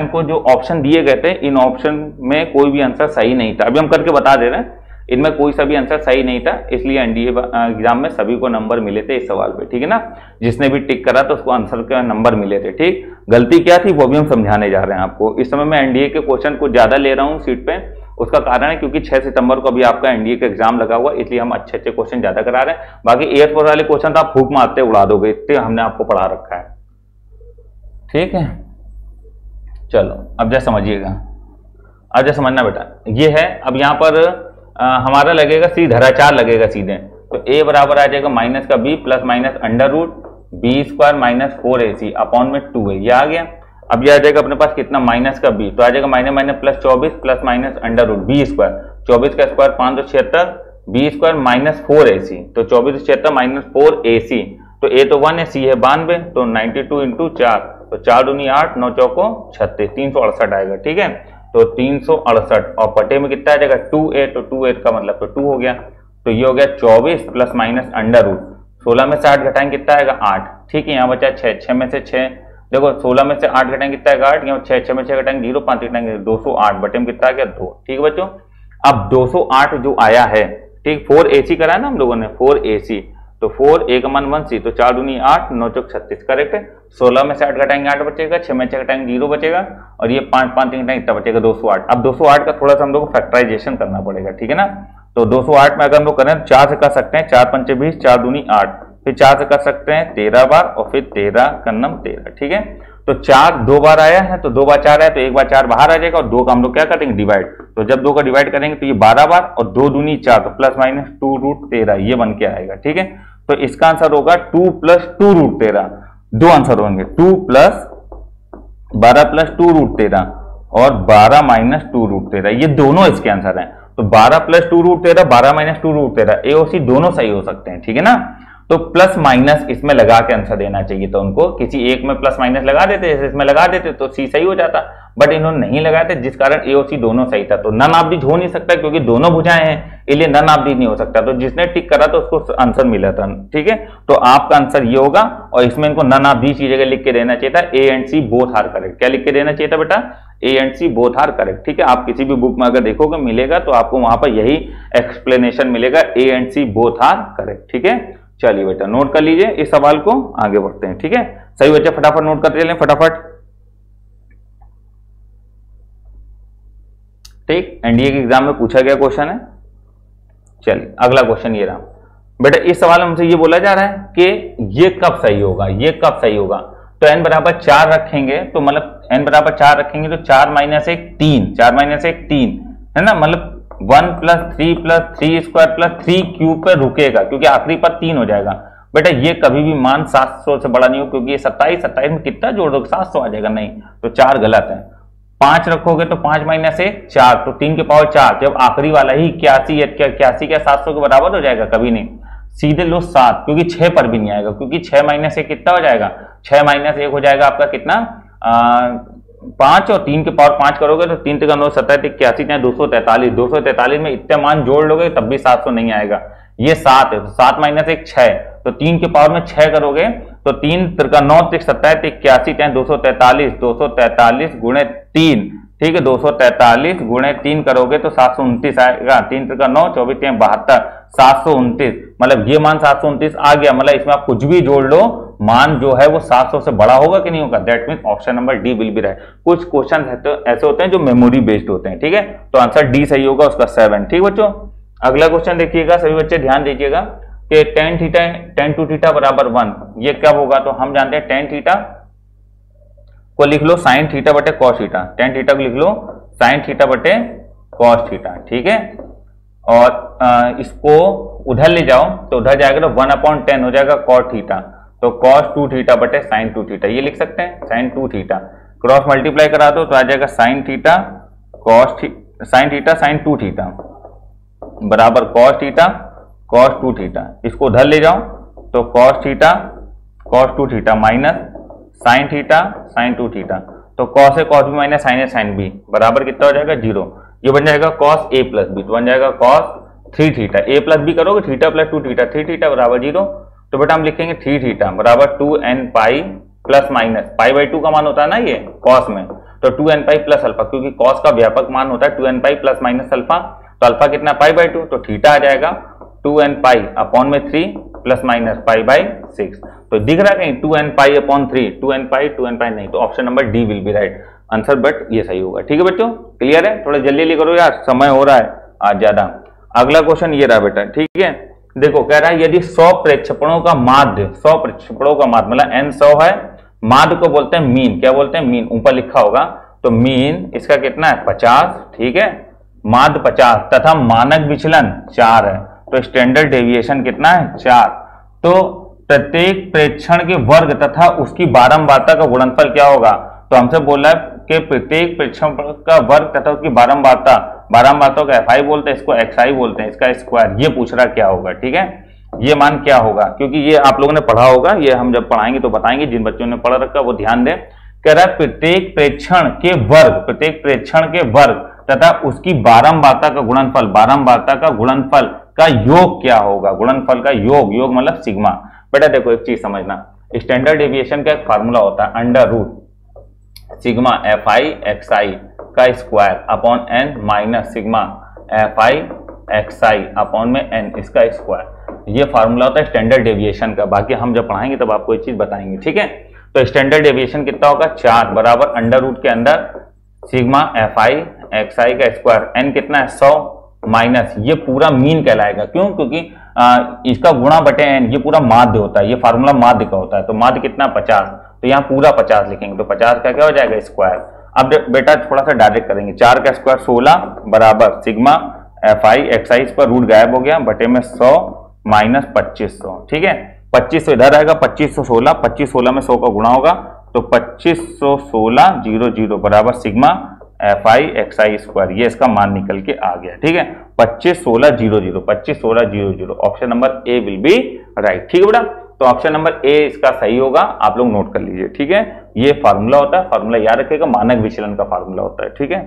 को जो ऑप्शन दिए गए थे, इन ऑप्शन में कोई भी आंसर सही नहीं था। अभी हम करके बता दे रहे हैं, इनमें कोई सा भी आंसर सही नहीं था, इसलिए एनडीए एग्जाम में सभी को नंबर मिले थे इस सवाल पे, ठीक है ना। जिसने भी टिक करा तो उसको आंसर के नंबर मिले थे, ठीक। गलती क्या थी वो भी हम समझाने जा रहे हैं आपको। इस समय मैं एनडीए के क्वेश्चन को ज्यादा ले रहा हूँ सीट पे, उसका कारण है क्योंकि 6 सितंबर को अभी आपका एनडीए का एग्जाम लगा हुआ, इसलिए हम अच्छे अच्छे क्वेश्चन ज्यादा करा रहे हैं। बाकी एयरफोर्स वाले क्वेश्चन तो आप फूक मारते उड़ा दोगे, इतने हमने आपको पढ़ा रखा है, ठीक है। चलो अब जैसे समझिएगा, अब जैसे समझना बेटा, ये है अब यहाँ पर हमारा लगेगा सी धरा 4 लगेगा सीधे, तो a बराबर आ जाएगा माइनस का b plus minus under root B square minus 4ac upon में 2 है, ये आ गया। अब ये आ जाएगा अपने पास कितना माइनस का b, तो आ जाएगा minus minus plus 24 plus minus under root B square, 24 का square 576 B square minus 4ac, तो 24 माइनस 4ac, तो a तो 1 है, c है 92, तो 92 इंटू 4, तो 4 दूनी 8 9 चौको 36, 368 आएगा, ठीक है। तो 368 और पटे में कितना आ जाएगा 2a, तो 2a का मतलब तो 2 हो गया, तो ये हो गया 24 प्लस माइनस अंडर रूट 16 में से 8 घटाएंगे कितना आएगा 8, ठीक है। यहाँ बचा 6 में से 6, देखो 16 में से 8 घटाएंगे कितना आएगा 8, यहाँ 6 में 6 घटाएंगे 0, 5 घटाएंगे 208, बटे में कितना आ गया 2, ठीक है बच्चों। अब 208 जो आया है, ठीक, 4ac कराया ना हम लोगों ने, 4ac, तो 4 a का मान 1c, तो 4 दूनी 8 9 चौक 36, करेक्ट है। 16 में से 8 घटाएंगे 8 बचेगा, 6 में 6 घटाएंगे 0 बचेगा, और ये 5 5 घटाएंगे इतना बचेगा 208। अब 208 का थोड़ा सा हम लोग को फैक्टराइजेशन करना पड़ेगा, ठीक है ना। तो 208 में अगर हम लोग करें 4 से कर सकते हैं, 4 पंचे 20, 4 दूनी 8, फिर 4 से कर सकते हैं 13 बार, और फिर 13 कन्नम 13, ठीक है। तो 4 2 बार आया है, तो 2 बार 4 आया तो 1 बार 4 बाहर आ जाएगा, और 2 का हम लोग क्या करेंगे डिवाइड, तो जब 2 का डिवाइड करेंगे तो ये 12 बार, और 2 दूनी 4, तो प्लस माइनस 2 रूट 13 ये बन के आएगा, ठीक है। तो इसका आंसर होगा 2 प्लस 2 रूट 13, दो आंसर होंगे, 2 प्लस 12 प्लस 2 रूट 13 और 12 माइनस 2 रूट 13, ये दोनों इसके आंसर हैं। तो 12 प्लस 2 रूट 13, 12 माइनस 2 रूट 13, ए और सी दोनों सही हो सकते हैं, ठीक है ना। तो प्लस माइनस इसमें लगा के आंसर देना चाहिए था उनको, किसी एक में प्लस माइनस लगा देते, इसमें लगा देते तो सी सही हो जाता, बट इन्होंने नहीं लगाए थे, जिस कारण ए और सी दोनों सही था। तो नन ऑफ दीज हो नहीं सकता क्योंकि दोनों भुजाएं हैं, इसलिए नन ऑफ दीज नहीं हो सकता। तो जिसने टिक करा तो उसको आंसर मिला था, ठीक है। तो आपका आंसर ये होगा, और इसमें इनको नन ऑफ दीज की जगह लिख के देना चाहिए था A and C both are correct. क्या लिख के देना चाहिए था बेटा, A and C both are correct, ठीक है। आप किसी भी बुक में अगर देखोगे मिलेगा तो आपको वहां पर यही एक्सप्लेनेशन मिलेगा, A and C both are correct, ठीक है। चलिए बेटा नोट कर लीजिए इस सवाल को, आगे बढ़ते हैं, ठीक है। सही बच्चा फटाफट नोट करते चलें फटाफट, ठीक। एनडीए के एग्जाम में पूछा गया क्वेश्चन है। चलिए अगला क्वेश्चन ये रहा बेटा, इस सवाल में हमसे ये बोला जा रहा है कि ये कब सही होगा, ये कब सही होगा। तो n बराबर 4 रखेंगे, तो मतलब n बराबर 4 रखेंगे तो 4 माइनस 1 3, 4 माइनस 1 3 है ना, मतलब 1 प्लस 3 स्क्वायर प्लस 3 क्यूब पे रुकेगा, क्योंकि आखिरी पर 3 हो जाएगा। बेटा ये कभी भी मान 700 से बड़ा नहीं हो, क्योंकि ये 27 में कितना जोड़ दो 700 आ जाएगा, नहीं, तो 4 गलत है। 5 रखोगे तो 5 माइनस 1 4, तो 3 के पावर 4, जब आखिरी वाला ही 81 क्या 700 के बराबर हो जाएगा? कभी नहीं, सीधे लो 7, क्योंकि 6 पर भी नहीं आएगा, क्योंकि 6 माइनस 1 कितना हो जाएगा? 6 माइनस 1 हो जाएगा आपका कितना? 5, और 3 के पावर 5 करोगे तो 3 9 7 81 चाहे 243, 243 में इतने मान जोड़ लोगे तब भी 700 नहीं आएगा। ये 7 है, तो 7 माइनस 1 6, तो 3 के पावर में 6 करोगे तो 3 3 9 7 81 चाहे 243, 243 गुणे 3, ठीक है, 243 गुणे 3 करोगे तो 729 आएगा। 3 3 9 24 3 72, 729, मतलब ये मान 729 आ गया। मतलब इसमें आप कुछ भी जोड़ लो, मान जो है वो 700 से बड़ा होगा कि नहीं होगा? That mean option number D will be right. कुछ क्वेश्चन ऐसे होते हैं जो मेमोरी बेस्ड होते हैं, ठीक है, तो आंसर डी सही होगा, उसका 7। ठीक बच्चों, अगला क्वेश्चन देखिएगा, सभी बच्चे ध्यान दीजिएगा कि tan टू थीटा बराबर 1, ये कब होगा? तो हम जानते हैं tan थीटा को लिख लो sin थीटा बटे cos थीटा, tan थीटा को लिख लो sin थीटा बटे cos थीटा, ठीक है, और इसको उधर ले जाओ तो उधर जाएगा तो 1/10 हो जाएगा cos थीटा, तो cos 2 थीटा बटे sin 2 थीटा, ये लिख सकते हैं sin 2 थीटा, क्रॉस मल्टीप्लाई करा दो तो आ जाएगा sin थीटा sin 2 थीटा बराबर cos थीटा cos 2 थीटा, इसको उधर ले जाओ तो cos theta cos 2 theta minus sin theta sin 2 theta, तो cos a cos b minus sin a sin b बराबर कितना हो जाएगा? 0। ये बन जाएगा cos a प्लस b, तो बन जाएगा cos 3 theta, a plus b करोगे थीटा प्लस 2 थीटा, 3 थीटा बराबर 0, तो बेटा हम लिखेंगे 3 थीटा बराबर 2n पाई प्लस माइनस पाई/2 का मान होता है ना ये cos में, तो 2n पाई प्लस अल्फा, क्योंकि cos का व्यापक मान होता है 2n pi plus minus alpha, तो अल्फा कितना? पाई/2, तो थीटा आ जाएगा 2n पाई अपॉन में 3 प्लस माइनस पाई/6, तो दिख रहा है कहीं 2n पाई अपॉन 3, 2n पाई नहीं, तो option number D will be right answer, but ये सही होगा। ठीक है बच्चों, क्लियर है? थोड़ा जल्दी जल्दी करो यार, समय हो रहा है आज ज्यादा। अगला क्वेश्चन ये रहा बेटा, ठीक है, देखो कह रहा है यदि 100 प्रेक्षेपणों का माध्य, 100 प्रेक्षेपणों का माध्य मतलब n 100 है, माध्य को बोलते हैं मीन, क्या बोलते हैं? मीन, ऊपर लिखा होगा, तो मीन इसका कितना है? 50, ठीक है, माध्य 50 तथा मानक विचलन 4 है, तो स्टैंडर्ड डेविएशन कितना है? 4। तो प्रत्येक प्रेक्षण के वर्ग तथा उसकी बारंबारता का गुणनफल क्या होगा? तो हमसे बोला है कि प्रत्येक प्रेक्षण का वर्ग तथा उसकी बारंबारता का fi बोलते हैं, इसको xi बोलते हैं, इसका स्क्वायर, ये पूछ रहा क्या होगा? ठीक है, ये मान क्या होगा? क्योंकि ये आप लोगों ने पढ़ा होगा, ये हम जब पढ़ाएंगे तो बताएंगे, जिन बच्चों ने पढ़ा रखा वो ध्यान दें। कह रहा है प्रत्येक प्रेक्षण के वर्ग तथा उसकी बारंबारता का गुणनफल का योग क्या होगा? गुणनफल का योग मतलब सिग्मा। बेटा देखो एक चीज समझना, स्टैंडर्ड डेविएशन का एक फार्मूला होता है under root sigma fi xi का square upon n minus sigma fi xi upon में n इसका स्क्वायर, ये फार्मूला होता है स्टैंडर्ड डेविएशन का। बाकी हम जब पढ़ाएंगे तब आपको ये चीज बताएंगे, ठीक है। तो स्टैंडर्ड डेविएशन कितना होगा? 4 बराबर अंडर रूट के अंदर सिग्मा fi xi का स्क्वायर, n कितना है? 100 माइनस ये पूरा मीन कहलाएगा। क्यों? क्योंकि इसका गुणा बटे n, ये पूरा माध्य होता है, ये फार्मूला माध्य का होता है, तो माध्य कितना? 50, तो यहाँ पूरा 50 लिखेंगे, तो 50 का क्या हो जाएगा? स्क्वायर। अब बेटा थोड़ा सा डायरेक्ट करेंगे, 4 का स्क्वायर 16 बराबर सिग्मा fi xi, इस पर रूट गायब हो गया, बटे में 100 माइनस 2500, ठीक है, 2500 इधर आएगा, 2516, 2516 में 100 का गुणा होगा, तो 2516 00 बराबर सिग्मा fi xi स्क्वायर, ये इसका मान निकल के आ गया, ठीक है, 2516 00, 2516 00, option number A will be right. ठीक है बेटा, तो ऑप्शन नंबर ए इसका सही होगा, आप लोग नोट कर लीजिए, ठीक है। ये फार्मूला होता है, फार्मूला याद रखिएगा, मानक विचलन का फार्मूला होता है, ठीक है।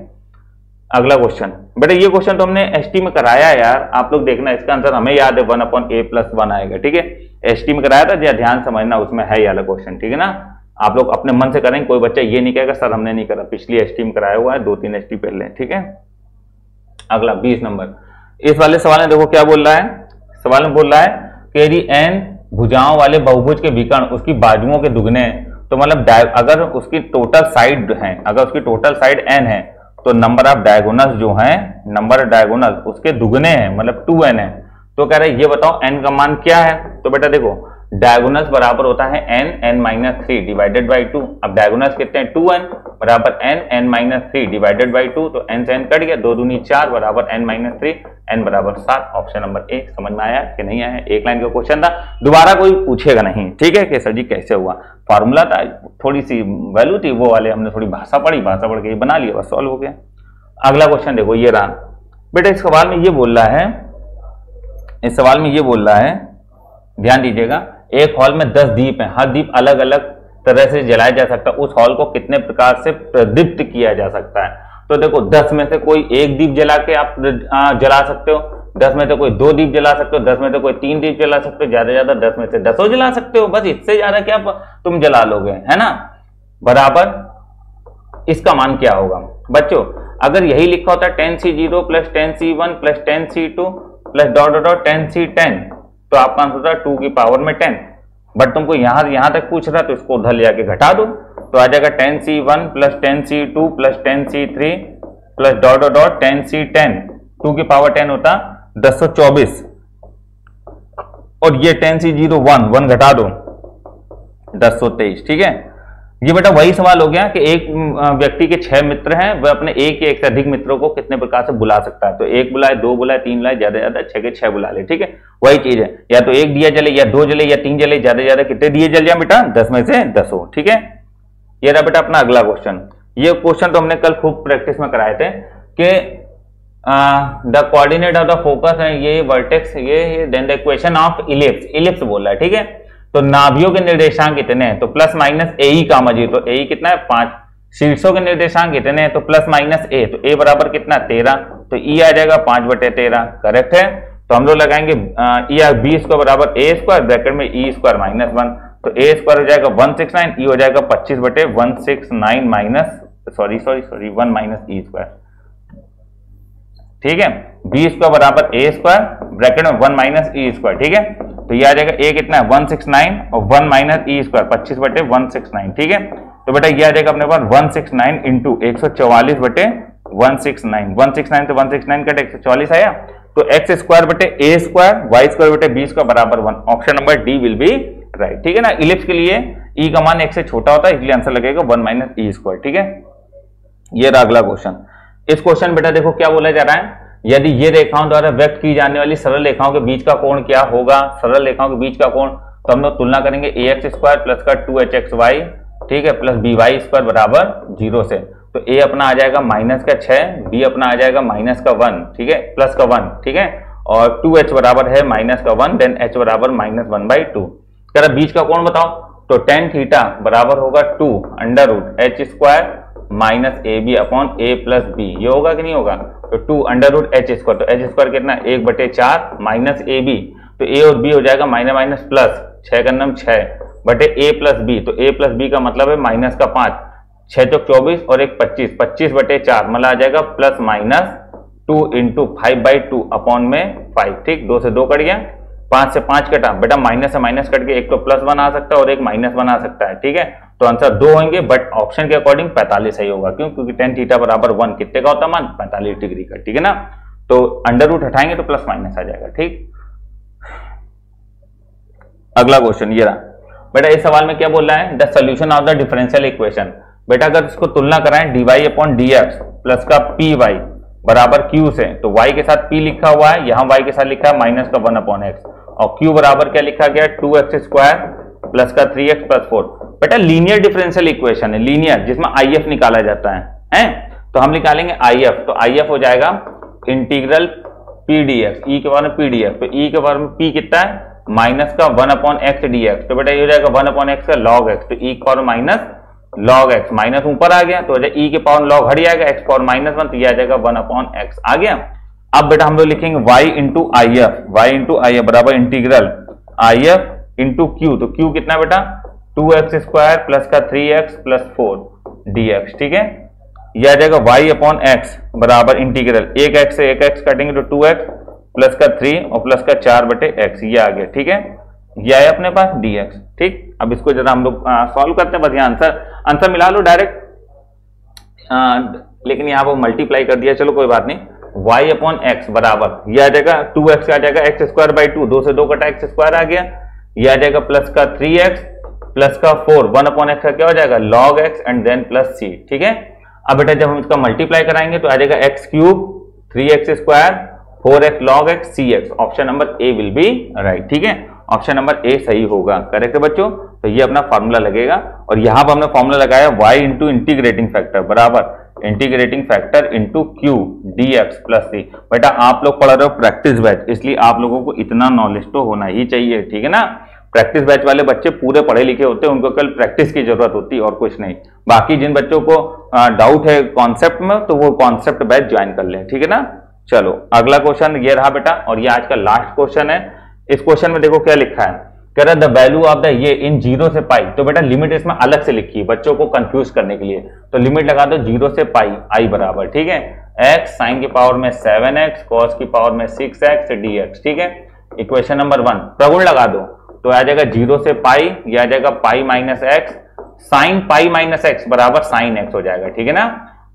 अगला क्वेश्चन, बेटा ये क्वेश्चन तो हमने एसटी में कराया यार, आप लोग देखना, इसका आंसर हमें याद है 1/a+1 आएगा, ठीक है, एसटी में कराया था, ध्यान समझना, उसमें है ये वाला क्वेश्चन, ठीक है ना। आप लोग अपने मन से करेंगे, कोई बच्चा ये नहीं कहेगा सर हमने नहीं करा, पिछली एसटी में कराया हुआ है, 2-3 एसटी पहले, ठीक है। अगला 20 नंबर, इस वाले सवाल में देखो क्या बोल रहा है, सवाल में बोल रहा है कि यदि n भुजाओं वाले बहुभुज के विकर्ण उसकी बाजुओं के दुगने, तो मतलब अगर उसकी टोटल साइड है, अगर उसकी टोटल साइड n है, तो नंबर ऑफ डायगोनल्स जो है, नंबर ऑफ डायगोनल उसके दुगने हैं, मतलब 2n है, तो कह रहे हैं ये बताओ n का मान क्या है। तो बेटा देखो डायगोनल्स बराबर होता है n(n-3) डिवाइडेड बाई 2। अब डायगोनल्स कितने हैं 2n बराबर n(n-3) डिवाइडेड बाई 2, तो n से n कट गया, 2 दूनी 4 बराबर n-3, n बराबर 7। Option number A. समझ में आया कि नहीं आया? एक लाइन का क्वेश्चन था, दोबारा कोई पूछेगा नहीं, ठीक है कि सर जी कैसे हुआ। फॉर्मूला था, थोड़ी सी वैल्यू थी वो वाले, हमने थोड़ी भाषा पढ़ी, भाषा पढ़ के बना लिया, बस सॉल्व हो गया। अगला क्वेश्चन देखो, ये रहा बेटा। इस सवाल में ये बोल रहा है, इस सवाल में ये बोल रहा है, ध्यान दीजिएगा, एक हॉल में 10 दीप हैं, हर दीप अलग अलग तरह से जलाया जा सकता है, उस हॉल को कितने प्रकार से प्रदीप्त किया जा सकता है? तो देखो 10 में से कोई एक दीप जला के आप जला सकते हो, 10 में से कोई 2 दीप जला सकते हो, 10 में से कोई 3 दीप जला सकते हो, ज्यादा ज्यादा 10 में से 10 जला सकते हो, बस इससे ज्यादा क्या तुम जला लोगे, है ना? बराबर इसका मान क्या होगा बच्चों? अगर यही लिखा होता 10C0 plus 10C1 plus 10C2 plus dot dot dot 10C10, तो आपका आंसर था 2 की पावर में 10। बट तुमको यहां तक पूछ रहा तो इसको उधर ले जाके घटा दो, तो आ जाएगा 10C1 plus 10C2 plus 10C3 plus dot dot dot 10C10, 2 की पावर 10 होता 1024, और ये 10C01 1 घटा दो 1023, ठीक है। ये बेटा वही सवाल हो गया कि एक व्यक्ति के 6 मित्र हैं, वह अपने एक या एक से अधिक मित्रों को कितने प्रकार से बुला सकता है? तो 1 बुलाए, 2 बुलाए, 3 बुलाए, ज्यादा ज्यादा 6 के 6 बुला ले, ठीक है। वही चीज है, या तो 1 दिया जले, या 2 जले, या 3 जले, ज्यादा ज्यादा कितने दिए जल जाए बेटा? 10 में से 10 हो, ठीक है। ये रहा बेटा अपना अगला क्वेश्चन। ये क्वेश्चन तो हमने कल खूब प्रैक्टिस में कराए थे कि the coordinate of the focus है ये वर्टेक्स, ये then the equation of ellipse, ellipse बोल रहा है, ठीक है। तो नाभियों के निर्देशांक कितने हैं? तो प्लस माइनस ए ही काम अजी, तो ए कितना है 5। शीर्षों के निर्देशांक कितने हैं? तो प्लस माइनस ए, तो ए बराबर कितना 13, तो ई आ जाएगा 5/13, करेक्ट है। तो हम लोग लगाएंगे बी स्क्वायर बराबर ए स्क्वायर ब्रैकेट में ई स्क्वायर माइनस 1, तो ए स्क्वायर हो जाएगा 169, ई हो जाएगा 25/169 माइनस 1 माइनस ई स्क्वायर, ठीक है। बी स्क्वायर बराबर ए स्क्वायर ब्रैकेट में 1 माइनस ई स्क्वायर, ठीक है। तो ये आ जाएगा ए कितना है 169 और 1 माइनस ई स्क्वायर 25/169, ठीक है। तो बेटा ये आ जाएगा अपने पास 169 इंटू 144/169, 169 से 169 कटे 144 आया, तो एक्स स्क्वायर बटे ए स्क्वायर वाई स्क्वायर बटे बी स्क्वायर बराबर 1। Option number D will be right, ठीक है ना। इलिप्स के लिए ई का मान 1 से छोटा होता है, इसलिए आंसर लगेगा 1 माइनस ई स्क्वायर, ठीक है। ये रहा अगला क्वेश्चन। इस क्वेश्चन बेटा देखो क्या बोला जा रहा है, यदि ये रेखाओं द्वारा व्यक्त की जाने वाली सरल रेखाओं के बीच का कोण क्या होगा? सरल रेखाओं के बीच का कोण, तो हम लोग तुलना करेंगे ए एक्स स्क्वायर प्लस का 2hxy, ठीक है, प्लस बी वाई स्क्वायर बराबर 0 से। तो ए अपना आ जाएगा माइनस का 6, बी अपना आ जाएगा माइनस का 1, ठीक है, प्लस का 1, ठीक है, और 2h बराबर है माइनस का 1, देन h बराबर -1/2। कह रहा बीच का कोण बताओ, तो tan थीटा बराबर होगा 2 under root h² minus A B upon A plus B, ये होगा कि नहीं होगा? तो 2 अंडर रूट h स्क्वायर, तो h स्क्वायर कितना 1/4 माइनस ए बी, तो ए और बी हो जाएगा माइनस माइनस प्लस 6 का नम 6 बटे ए प्लस बी, तो ए प्लस बी का मतलब है माइनस का 5, 6 चौक 24 और 1 25, 25/4 मतलब आ जाएगा प्लस माइनस 2 इंटू 5/2 अपॉन में 5, ठीक, 2 से 2 कट गया, 5 से 5 कटा बेटा, माइनस से माइनस कट के एक तो प्लस 1 आ सकता है और एक माइनस 1 आ सकता है, ठीक है। तो आंसर 2 होंगे, बट ऑप्शन के अकॉर्डिंग 45 सही होगा, क्यों? क्योंकि tan थीटा बराबर 1 कितने का होता है मान? 45 डिग्री का, ठीक है ना। तो अंडर रूट हटाएंगे तो प्लस माइनस आ जाएगा, ठीक। अगला क्वेश्चन ये रहा बेटा। इस सवाल में क्या बोल रहा है? The solution of the differential equation. बेटा अगर इसको तुलना कराएं dy अपॉन dx प्लस का py बराबर q से, तो y के साथ p लिखा हुआ है, यहां y के साथ लिखा है माइनस का 1 अपॉन x, और q बराबर क्या लिखा गया 2x स्क्वायर प्लस का 3x प्लस 4। बेटा लीनियर डिफरेंशियल इक्वेशन है, लीनियर, जिसमें IF निकाला जाता है? तो हम निकालेंगे IF, तो IF हो जाएगा इंटीग्रल p dx, e के बारे में p dx, तो e के बारे में p कितना है माइनस का 1 अपॉन x dx, तो बेटा ये हो जाएगा 1 अपॉन x का log x, तो e की power minus log x, minus ऊपर आ गया तो e के पावर log हट जाएगा, x पावर -1, तो ये आ जाएगा 1 अपॉन x आ गया। अब बेटा हम लोग लिखेंगे y इंटू IF बराबर इंटीग्रल IF इंटू q, तो q कितना बेटा 2x स्क्वायर प्लस का 3x प्लस 4 dx, ठीक है। यह आ जाएगा y अपॉन x बराबर इंटीग्रल 1x से 1x काटेंगे तो 2x प्लस का 3 और प्लस का 4/x, ये आ गया, ठीक है। यह है अपने पास dx, ठीक। अब इसको जरा हम लोग सॉल्व करते हैं, बस यहाँ आंसर मिला लो डायरेक्ट, लेकिन यहाँ पर मल्टीप्लाई कर दिया, चलो कोई बात नहीं। y अपॉन x बराबर यह आ जाएगा 2x आ जाएगा x² बाई 2, 2 से 2 कटा x² आ गया, ये आ जाएगा प्लस का 3x प्लस का 4, 1/x का क्या हो जाएगा log x and then plus c, ठीक है। अब बेटा जब हम इसका मल्टीप्लाई कराएंगे तो आ जाएगा x cube 3x square 4x log x cx, option number A will be right, ठीक है। ऑप्शन नंबर ए सही होगा, करेक्ट है बच्चों। तो ये अपना फॉर्मूला लगेगा और यहां पर हमने फॉर्मूला लगाया y इंटू इंटीग्रेटिंग फैक्टर बराबर integrating factor into q dx plus c. बेटा आप लोग पढ़ रहे हो प्रैक्टिस बैच, इसलिए आप लोगों को इतना नॉलेज तो होना ही चाहिए, ठीक है ना। प्रैक्टिस बैच वाले बच्चे पूरे पढ़े लिखे होते हैं, उनको कल प्रैक्टिस की जरूरत होती है और कुछ नहीं। बाकी जिन बच्चों को डाउट है कॉन्सेप्ट में तो वो कॉन्सेप्ट बैच ज्वाइन कर लें, ठीक है ना। चलो अगला क्वेश्चन ये रहा बेटा, और ये आज का लास्ट क्वेश्चन है। इस क्वेश्चन में देखो क्या लिखा है, कह रहा है द वैल्यू ऑफ द ये इन 0 से पाई। तो बेटा लिमिट इसमें अलग से लिखी है बच्चों को कंफ्यूज करने के लिए, तो लिमिट लगा दो 0 से पाई आई बराबर, ठीक है, x साइन की पावर में 7x कॉस की पावर में 6x dx, ठीक है। इक्वेशन नंबर 1 प्रगुण लगा दो तो आ जाएगा 0 से पाई, ये आ जाएगा पाई minus x, sine pi minus x बराबर साइन एक्स हो जाएगा, ठीक है ना।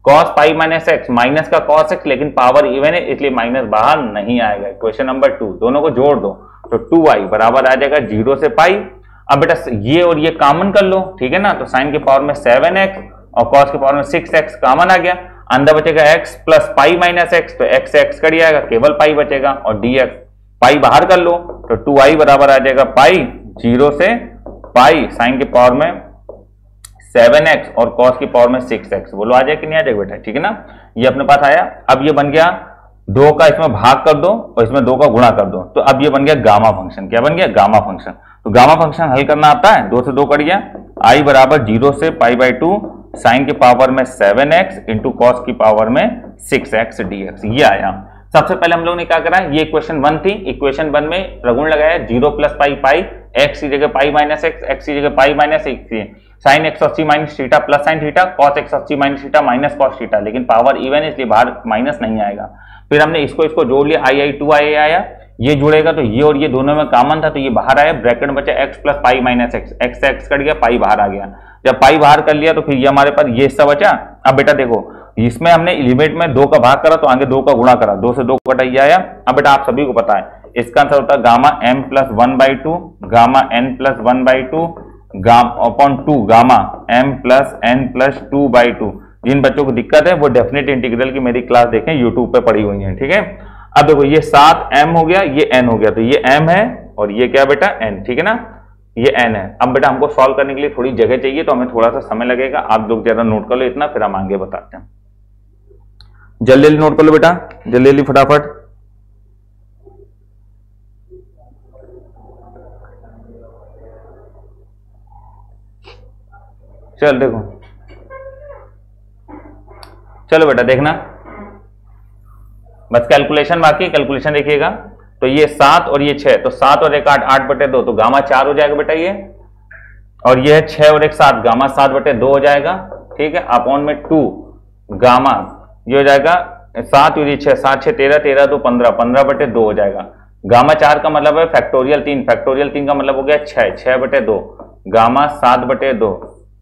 Cos pi minus x, minus का कॉस एक्स, लेकिन पावर इवन है इसलिए माइनस बाहर नहीं आएगा। क्वेश्चन नंबर 2 दोनों को जोड़ दो तो 2y बराबर आ जाएगा 0 से पाई। अब बेटा ये और ये कॉमन कर लो, ठीक है ना, तो साइन की पावर में 7x और कॉस की पावर में 6x कॉमन आ गया, अंदर बचेगा x plus pi minus x, तो x कट जाएगा, केवल पाई बचेगा, और dx पाई बाहर कर लो तो 2i बराबर आ जाएगा पाई 0 से पाई साइन की पावर में 7x और cos की पावर में 6x। बोलो आ जाए कि नहीं आ जाएगा बेटा, ठीक है ना। ये अपने पास आया। अब ये बन गया 2 का इसमें भाग कर दो और इसमें 2 का गुणा कर दो, तो अब ये बन गया गामा फंक्शन। क्या बन गया गामा फंक्शन। तो गामा फंक्शन हल करना आता है, 2 से 2 कट गया, i बराबर 0 से पाई बाई 2 साइन की पावर में 7x इंटू कॉस की पावर में 6x dx, ये आया। सबसे पहले हम लोग ने क्या करा, ये इक्वेशन 1 थी, इक्वेशन 1 में प्रगुण लगाया 0 प्लस पाई पाई, x की जगह पाई माइनस एक्स, x की जगह pi minus x, sine x अस्सी minus theta plus sine theta, cos x अस्सी minus theta minus cos theta, लेकिन पावर इवन है इसलिए बाहर माइनस नहीं आएगा। फिर हमने इसको जोड़ लिया, आई 2i आया, ये जुड़ेगा तो ये और ये दोनों में कॉमन था तो ये बाहर आया, ब्रैकेट में बचा x plus pi minus x, x cut गया, पाई बाहर आ गया। जब पाई बाहर कर लिया तो फिर ये हमारे पास ये हिस्सा बचा। अब बेटा देखो इसमें हमने लिमिट में 2 का भाग करा तो आगे 2 का गुणा करा, 2 से 2 कटा ये आया। अब बेटा आप सभी को पता है इसका आंसर होता है gamma m plus 1/2 gamma n plus 1/2 upon 2 gamma m plus n plus 2/2। जिन बच्चों को दिक्कत है वो डेफिनेट इंटीग्रल की मेरी क्लास देखें, यूट्यूब पे पड़ी हुई है, ठीक है। अब देखो ये 7m हो गया, ये n हो गया, तो ये m है और ये क्या बेटा n, ठीक है ना, ये n है। अब बेटा हमको सॉल्व करने के लिए थोड़ी जगह चाहिए तो हमें थोड़ा सा समय लगेगा, आप लोग ज्यादा नोट कर लो इतना, फिर हम आगे बताते हैं। जल्दी जल्दी नोट कर लो बेटा, जल्दी जल्दी फटाफट। चल देखो, चलो बेटा देखना, बस कैलकुलेशन बाकी, कैलकुलेशन देखिएगा। तो ये 7 और ये 6, तो 7 और 1 8, 8/2, तो गामा 4 हो जाएगा बेटा ये, और ये है 6 और 1 7, गामा 7/2 हो जाएगा, ठीक है, अपॉन में 2 गामा ये हो जाएगा 7 और ये 6, 7 6 13, 13 2 15, 15/2 हो जाएगा। गामा 4 का मतलब है फैक्टोरियल 3, फैक्टोरियल 3 का मतलब हो गया 6, 6/2 गामा 7/2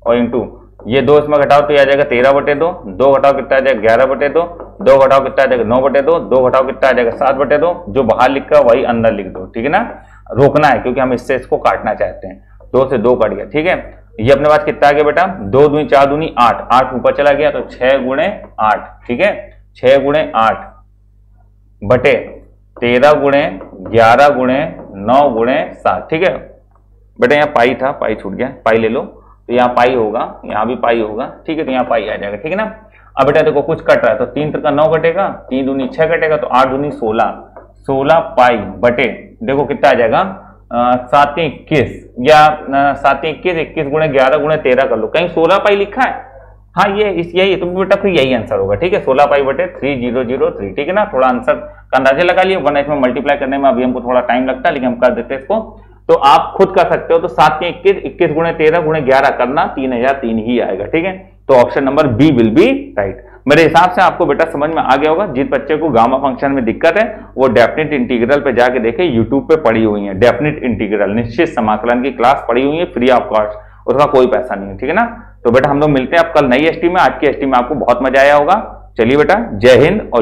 और इंटू ये 2 इसमें घटाओ तो आ जाएगा 13/2, 2 घटाओ कितना आ जाएगा 11/2, 2 घटाओ कितना आ जाएगा 9/2, 2 घटाओ कितना आ जाएगा 7/2। जो बाहर लिखा है वही अंदर लिख दो, ठीक है ना, रोकना है क्योंकि हम इससे इसको काटना चाहते हैं। 2 से 2 कट गया, ठीक है। ये अपने पास कितना आ गया बेटा, 2 दूनी 4 दूनी 8, 8 ऊपर चला गया तो 6 गुणे 8, ठीक है, 6 गुणे 8 बटे 13 गुणे 11 गुणे 9 गुणे 7, ठीक है बेटा। यहाँ पाई था, पाई छूट गया, पाई ले लो, तो यहाँ पाई होगा, यहाँ भी पाई होगा, ठीक है, तो यहाँ पाई आ जाएगा, ठीक है ना। अब बेटा देखो कुछ कट रहा है तो 3 3 9 कटेगा, 3 दूनी 6 कटेगा, तो 8 दूनी 16, 16 पाई बटे देखो कितना आ जाएगा 7 21, या 7 21, 21 गुणे 11 गुणे 13 कर लो, कहीं 16 पाई लिखा है, हाँ ये यही तो बेटा फिर यही आंसर होगा, ठीक है, 16 पाई बटे 3003, ठीक है ना। थोड़ा आंसर का अंदाजा लगा लिए, वरना इसमें मल्टीप्लाई करने में अभी हमको थोड़ा टाइम लगता है, लेकिन हम कर देते हैं इसको, तो आप खुद कर सकते हो। तो 7 के 21, 21 गुणे 13 गुणे 11 करना 3003 ही आएगा, ठीक है। तो option number B will be right. मेरे हिसाब से आपको बेटा समझ में आ गया होगा। जिस बच्चे को गामा फंक्शन में दिक्कत है वो डेफिनेट इंटीग्रल पे जाके देखे, यूट्यूब पे पड़ी हुई है डेफिनेट इंटीग्रल, निश्चित समाकलन की क्लास पड़ी हुई है फ्री ऑफ कॉस्ट, उसका कोई पैसा नहीं है, ठीक है ना। तो बेटा हम लोग मिलते हैं अब कल नई एसटी में। आज की एसटी में आपको बहुत मजा आया होगा। चलिए बेटा, जय हिंद और